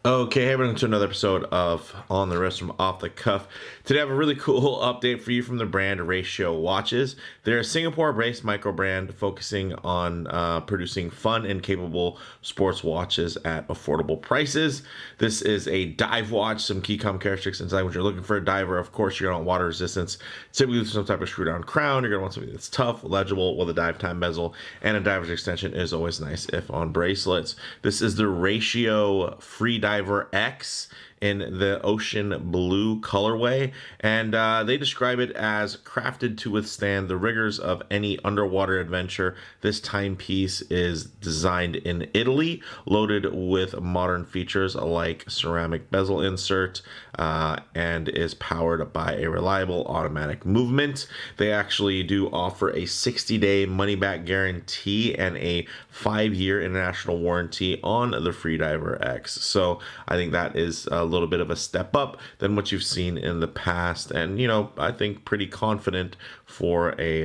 Okay, hey everyone, to another episode of On the Wrist from Off the Cuff. Today I have a really cool update for you from the brand Ratio Watches. They're a Singapore-based micro brand focusing on producing fun and capable sports watches at affordable prices. This is a dive watch, some key characteristics inside. When you're looking for a diver, of course, you're going to want water resistance, typically with some type of screw-down crown. You're going to want something that's tough, legible, with a dive time bezel, and a diver's extension is always nice if on bracelets. This is the Ratio FreeDiver X in the ocean blue colorway, and they describe it as crafted to withstand the rigors of any underwater adventure. This timepiece is designed in Italy, loaded with modern features like ceramic bezel insert, and is powered by a reliable automatic movement. They actually do offer a 60-day money-back guarantee and a 5-year international warranty on the FreeDiver X. So I think that is a little bit of a step up than what you've seen in the past, and I think pretty confident for a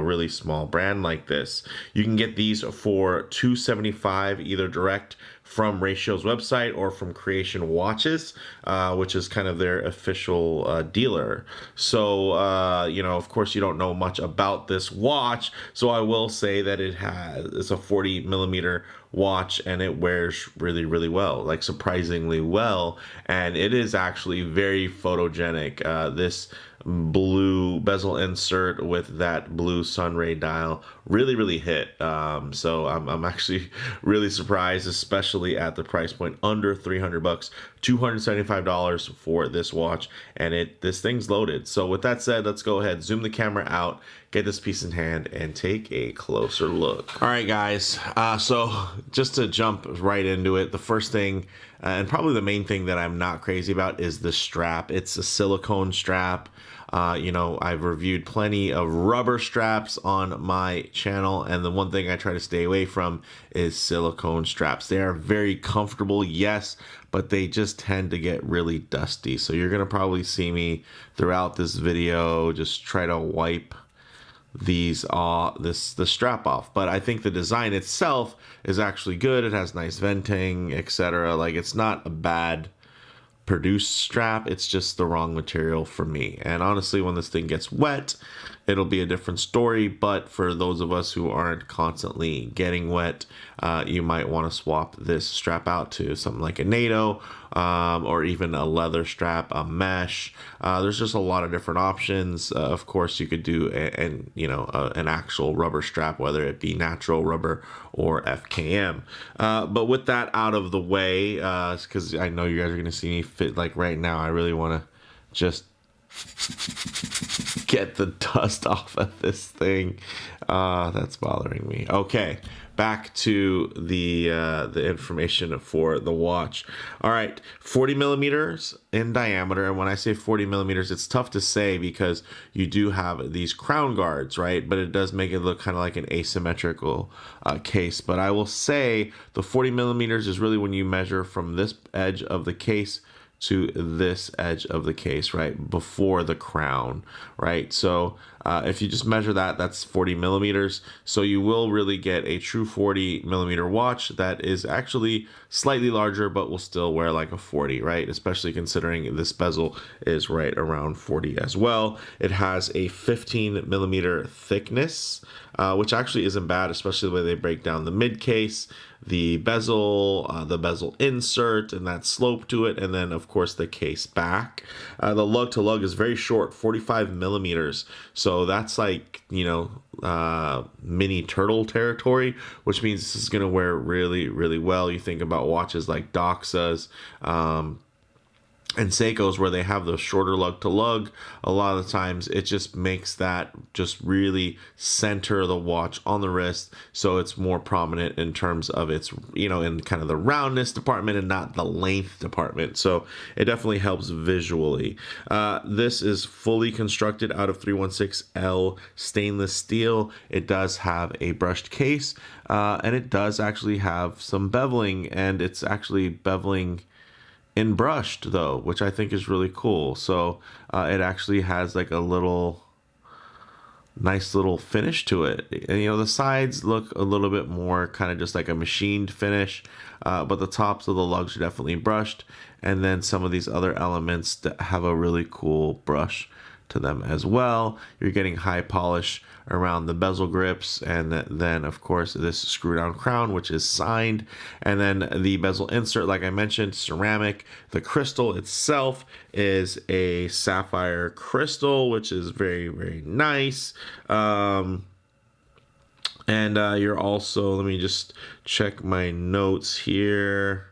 really small brand like this. You can get these for $275 either direct from Ratio's website or from Creation Watches, which is kind of their official dealer. So of course you don't know much about this watch, so I will say that it's a 40mm watch, and it wears really well, like surprisingly well, and it is actually very photogenic. This blue bezel insert with that blue sunray dial really hit. So I'm actually really surprised, especially at the price point under 300 bucks, $275 for this watch, and this thing's loaded. So with that said, let's go ahead, zoom the camera out, get this piece in hand, and take a closer look. All right, guys. So just to jump right into it, the first thing, and probably the main thing that I'm not crazy about, is the strap. It's a silicone strap. I've reviewed plenty of rubber straps on my channel, and the one thing I try to stay away from is silicone straps. They are very comfortable, yes, but they just tend to get really dusty. So you're going to probably see me throughout this video just try to wipe the strap off. But I think the design itself is actually good. It has nice venting, etc. Like, it's not a bad produced strap, it's just the wrong material for me. And honestly, when this thing gets wet, it'll be a different story. But for those of us who aren't constantly getting wet, you might want to swap this strap out to something like a NATO, or even a leather strap, a mesh. There's just a lot of different options. Of course, you could do an actual rubber strap, whether it be natural rubber or FKM. But with that out of the way, because I know you guys are going to see me fit, like right now, I really want to just get the dust off of this thing. That's bothering me. Okay, back to the information for the watch. All right, 40mm in diameter, and when I say 40mm, it's tough to say because you do have these crown guards, right? But it does make it look kind of like an asymmetrical case. But I will say the 40mm is really when you measure from this edge of the case to this edge of the case, right before the crown, right? So if you just measure that, that's 40mm. So you will really get a true 40mm watch that is actually slightly larger, but will still wear like a 40, right? Especially considering this bezel is right around 40 as well. It has a 15mm thickness, which actually isn't bad, especially the way they break down the mid case, the bezel insert, and that slope to it, and then of course the case back. The lug to lug is very short, 45mm. So that's like mini turtle territory, which means this is going to wear really well. You think about watches like Doxa's, and Seiko's, where they have the shorter lug to lug. A lot of the times it just makes that just really center the watch on the wrist, so it's more prominent in terms of its in kind of the roundness department and not the length department. So it definitely helps visually. This is fully constructed out of 316L stainless steel. It does have a brushed case, and it does actually have some beveling, and it's actually beveling in brushed though, which I think is really cool. So it actually has like a little nice little finish to it. And the sides look a little bit more kind of just like a machined finish, but the tops of the lugs are definitely brushed. And then some of these other elements that have a really cool brush to them as well. You're getting high polish around the bezel grips, and then of course this screw down crown, which is signed, and then the bezel insert, like I mentioned, ceramic. The crystal itself is a sapphire crystal, which is very, very nice. And you're also, let me just check my notes here.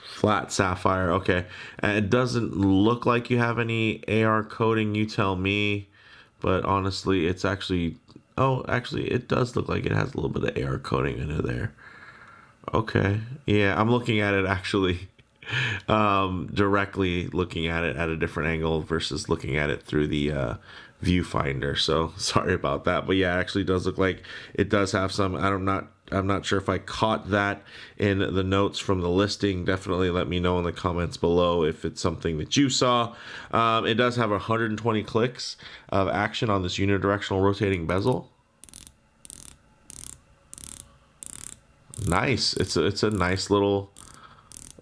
Flat sapphire, okay. And it doesn't look like you have any AR coating, you tell me. But honestly, it's actually, oh, actually, it does look like it has a little bit of AR coating into there. Okay, yeah, I'm looking at it actually directly looking at it at a different angle versus looking at it through the viewfinder. So sorry about that, but yeah, it actually does look like it does have some. I'm not sure if I caught that in the notes from the listing. Definitely let me know in the comments below if it's something that you saw. It does have 120 clicks of action on this unidirectional rotating bezel. Nice. It's a nice little.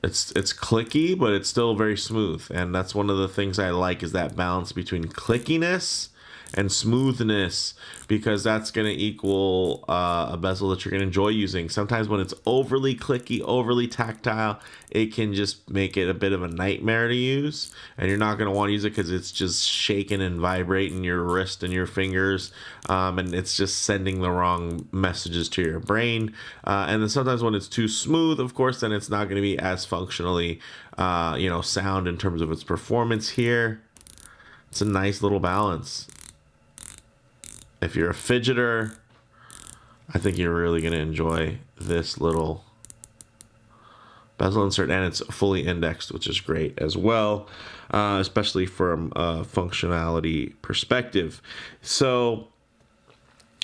It's clicky, but it's still very smooth, and that's one of the things I like, is that balance between clickiness and smoothness, because that's going to equal a bezel that you're going to enjoy using. Sometimes when it's overly clicky, overly tactile, it can just make it a bit of a nightmare to use, and you're not going to want to use it because it's just shaking and vibrating your wrist and your fingers, and it's just sending the wrong messages to your brain. And then sometimes when it's too smooth, of course, then it's not going to be as functionally sound in terms of its performance here. It's a nice little balance. If you're a fidgeter, I think you're really going to enjoy this little bezel insert, and it's fully indexed, which is great as well, especially from a functionality perspective. So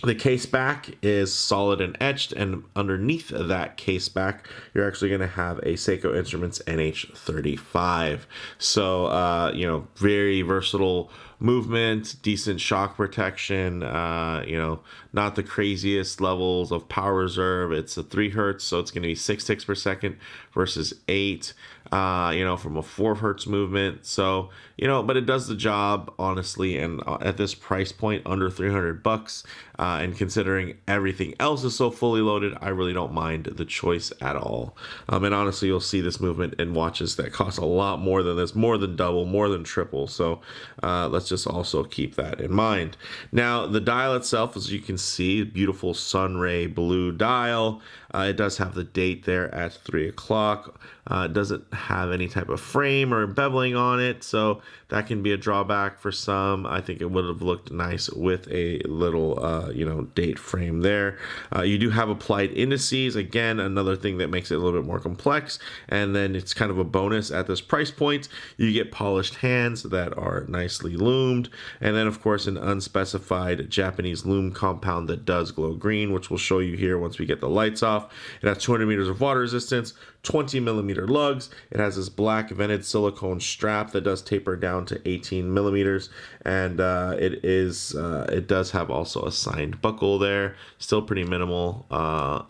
the case back is solid and etched, and underneath that case back, you're actually going to have a Seiko Instruments NH35. So, very versatile movement, decent shock protection, not the craziest levels of power reserve. It's a 3 hertz, so it's going to be 6 ticks per second versus 8, from a 4 hertz movement. So, but it does the job, honestly, and at this price point, under $300, and considering everything else is so fully loaded, I really don't mind the choice at all. And honestly, you'll see this movement in watches that cost a lot more than this, more than double, more than triple. So let's just also keep that in mind. Now, the dial itself, as you can see, beautiful sunray blue dial. It does have the date there at 3 o'clock. It doesn't have any type of frame or beveling on it, so that can be a drawback for some. I think it would have looked nice with a little, date frame there. You do have applied indices. Again, another thing that makes it a little bit more complex. And then it's kind of a bonus at this price point. You get polished hands that are nicely lumed. And then, of course, an unspecified Japanese lume compound that does glow green, which we'll show you here once we get the lights off. It has 200 meters of water resistance, 20 millimeter lugs. It has this black vented silicone strap that does taper down to 18 millimeters, and it does have also a signed buckle there. Still pretty minimal.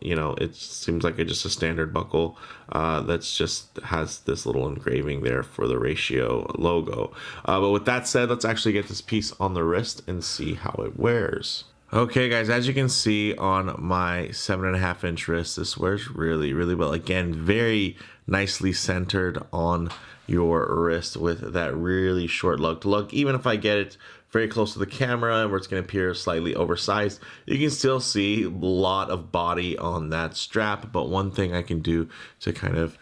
It seems like it's just a standard buckle that's just has this little engraving there for the Ratio logo. But with that said, let's actually get this piece on the wrist and see how it wears. Okay, guys, as you can see on my 7.5 inch wrist, this wears really, really well. Again, very nicely centered on your wrist with that really short lug to lug. Even if I get it very close to the camera where it's going to appear slightly oversized, you can still see a lot of body on that strap. But one thing I can do to kind of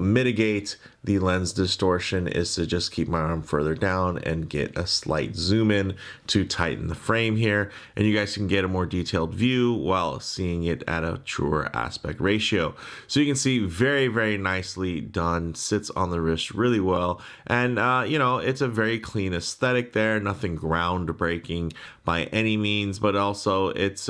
mitigate the lens distortion is to just keep my arm further down and get a slight zoom in to tighten the frame here, and you guys can get a more detailed view while seeing it at a truer aspect ratio. So you can see very, very nicely done, sits on the wrist really well, and it's a very clean aesthetic there, nothing groundbreaking by any means, but also it's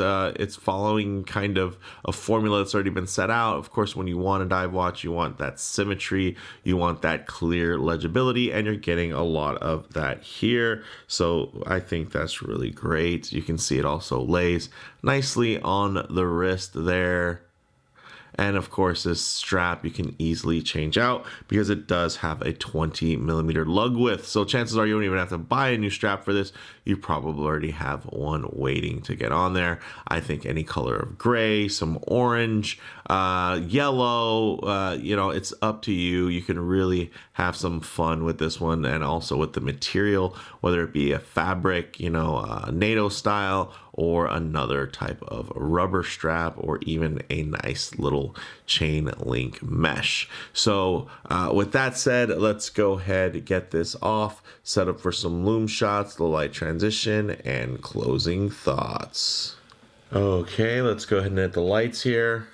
following kind of a formula that's already been set out. Of course, when you want a dive watch, watch. You want that symmetry, you want that clear legibility, and you're getting a lot of that here. So I think that's really great. You can see it also lays nicely on the wrist there. And of course, this strap you can easily change out because it does have a 20mm lug width. So chances are you don't even have to buy a new strap for this. You probably already have one waiting to get on there. I think any color of gray, some orange, yellow, it's up to you. You can really have some fun with this one, and also with the material, whether it be a fabric, NATO style, or another type of rubber strap, or even a nice little chain link mesh. So with that said, let's go ahead and get this off, set up for some Lume shots, the light transition, and closing thoughts. Okay, let's go ahead and hit the lights here.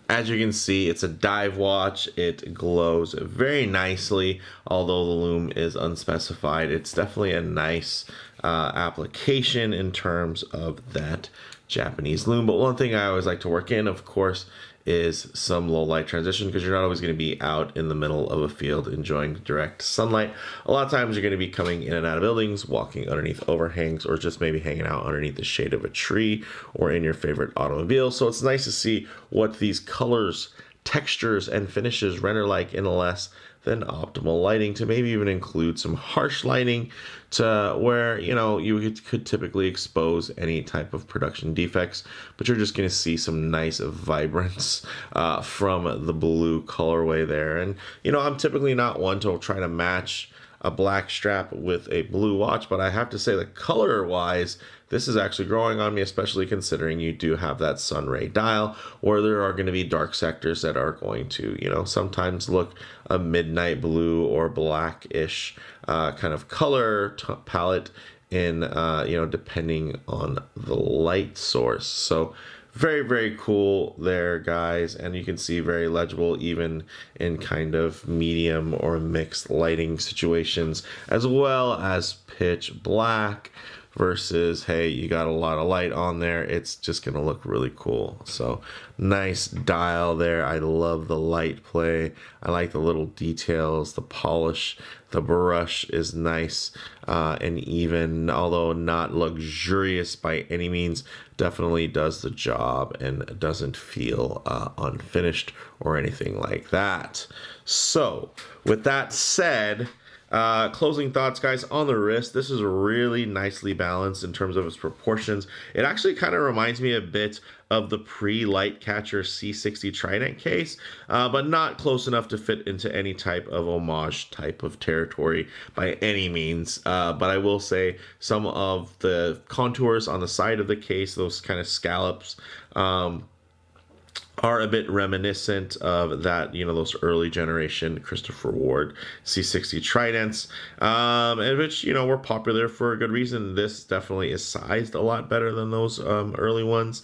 As you can see, it's a dive watch. It glows very nicely, although the lume is unspecified. It's definitely a nice application in terms of that Japanese lume. But one thing I always like to work in, of course, is some low light transition, because you're not always going to be out in the middle of a field enjoying direct sunlight. A lot of times you're going to be coming in and out of buildings, walking underneath overhangs, or just maybe hanging out underneath the shade of a tree or in your favorite automobile. So it's nice to see what these colors, textures, and finishes render like in less than optimal lighting, to maybe even include some harsh lighting to where, you could typically expose any type of production defects, but you're just going to see some nice vibrance from the blue colorway there. And, I'm typically not one to try to match a black strap with a blue watch, but I have to say that color wise, this is actually growing on me, especially considering you do have that sunray dial, where there are going to be dark sectors that are going to, sometimes look a midnight blue or blackish kind of color palette in, depending on the light source. So very, very cool there, guys. And you can see very legible even in kind of medium or mixed lighting situations, as well as pitch black versus, hey, you got a lot of light on there. It's just going to look really cool. So nice dial there. I love the light play. I like the little details, the polish. The brush is nice and even, although not luxurious by any means, definitely does the job and doesn't feel unfinished or anything like that. So with that said, closing thoughts, guys, on the wrist. This is really nicely balanced in terms of its proportions. It actually kind of reminds me a bit of the pre-Lightcatcher C60 Trident case, but not close enough to fit into any type of homage type of territory by any means. But I will say some of the contours on the side of the case, those kind of scallops, are a bit reminiscent of that, those early generation Christopher Ward C60 Tridents, and which, were popular for a good reason. This definitely is sized a lot better than those early ones,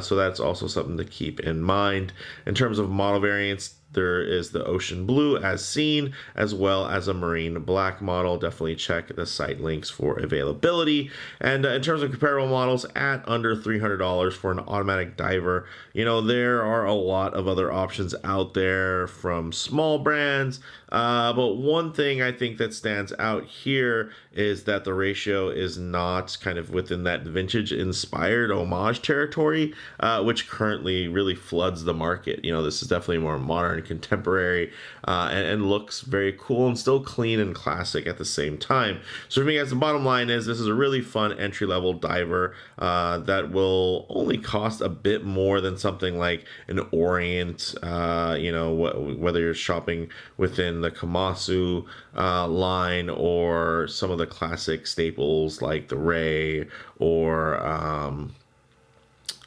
so that's also something to keep in mind. In terms of model variants, there is the ocean blue as seen, as well as a marine black model. Definitely check the site links for availability. And in terms of comparable models, at under $300 for an automatic diver, there are a lot of other options out there from small brands. But one thing I think that stands out here is that the ratio is not kind of within that vintage inspired homage territory, which currently really floods the market. This is definitely more modern, contemporary, and looks very cool and still clean and classic at the same time. So for me, guys, the bottom line is this is a really fun entry-level diver that will only cost a bit more than something like an Orient, whether you're shopping within the Komatsu line or some of the classic staples like the Ray or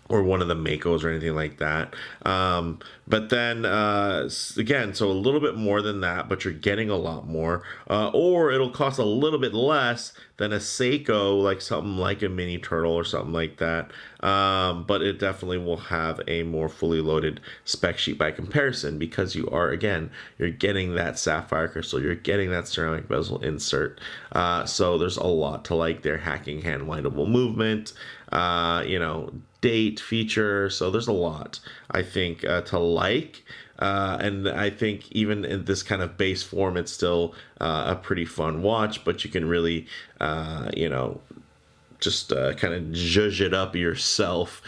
one of the Makos or anything like that. But then, again, so a little bit more than that, but you're getting a lot more. Or it'll cost a little bit less than a Seiko, like something like a Mini Turtle or something like that. But it definitely will have a more fully loaded spec sheet by comparison, because you're getting that sapphire crystal, you're getting that ceramic bezel insert. So there's a lot to like there. Hacking hand windable movement, date feature. So there's a lot, I think, to like. And I think even in this kind of base form, it's still a pretty fun watch, but you can really, you know, just kind of zhuzh it up yourself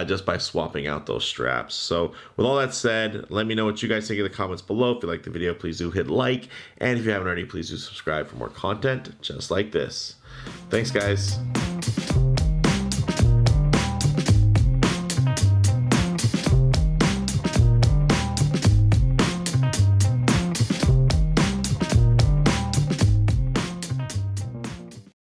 just by swapping out those straps. So with all that said, let me know what you guys think in the comments below. If you like the video, please do hit like. And if you haven't already, please do subscribe for more content just like this. Thanks, guys.